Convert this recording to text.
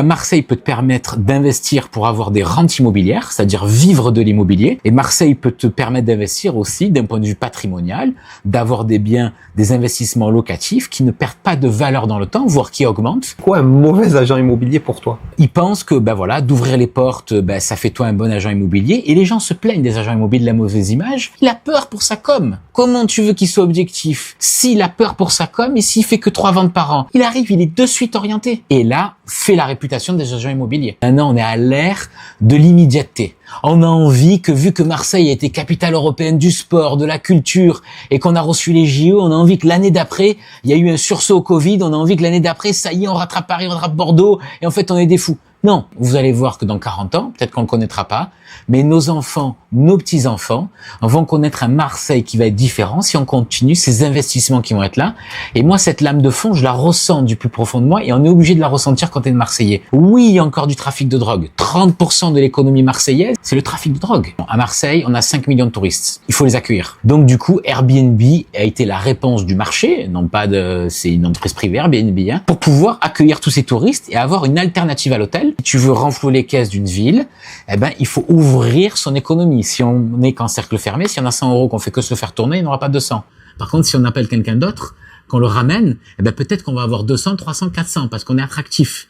Marseille peut te permettre d'investir pour avoir des rentes immobilières, c'est-à-dire vivre de l'immobilier. Et Marseille peut te permettre d'investir aussi d'un point de vue patrimonial, d'avoir des biens, des investissements locatifs qui ne perdent pas de valeur dans le temps, voire qui augmentent. Quoi un mauvais agent immobilier pour toi? Ils pensent que d'ouvrir les portes, ça fait toi un bon agent immobilier. Et les gens se plaignent des agents immobiliers de la mauvaise image. Il a peur pour sa com. Comment tu veux qu'il soit objectif s'il a peur pour sa com et s'il fait que 3 ventes par an? Il arrive, il est de suite orienté. Et là, fait la réputation des agents immobiliers. Maintenant, on est à l'ère de l'immédiateté. On a envie que, vu que Marseille a été capitale européenne du sport, de la culture, et qu'on a reçu les JO, on a envie que l'année d'après, il y a eu un sursaut au Covid, on a envie que l'année d'après, ça y est, on rattrape Paris, on rattrape Bordeaux, et en fait, on est des fous. Non, vous allez voir que dans 40 ans, peut-être qu'on le connaîtra pas, mais nos enfants, nos petits-enfants vont connaître un Marseille qui va être différent si on continue ces investissements qui vont être là. Et moi, cette lame de fond, je la ressens du plus profond de moi et on est obligé de la ressentir quand on est Marseillais. Oui, il y a encore du trafic de drogue. 30% de l'économie marseillaise, c'est le trafic de drogue. À Marseille, on a 5 millions de touristes. Il faut les accueillir. Donc du coup, Airbnb a été la réponse du marché, c'est une entreprise privée Airbnb, pour pouvoir accueillir tous ces touristes et avoir une alternative à l'hôtel. Si tu veux renflouer les caisses d'une ville, il faut ouvrir son économie. Si on n'est qu'en cercle fermé, si on a 100 € qu'on fait que se faire tourner, il n'y aura pas 200. Par contre, si on appelle quelqu'un d'autre, qu'on le ramène, peut-être qu'on va avoir 200, 300, 400 parce qu'on est attractif.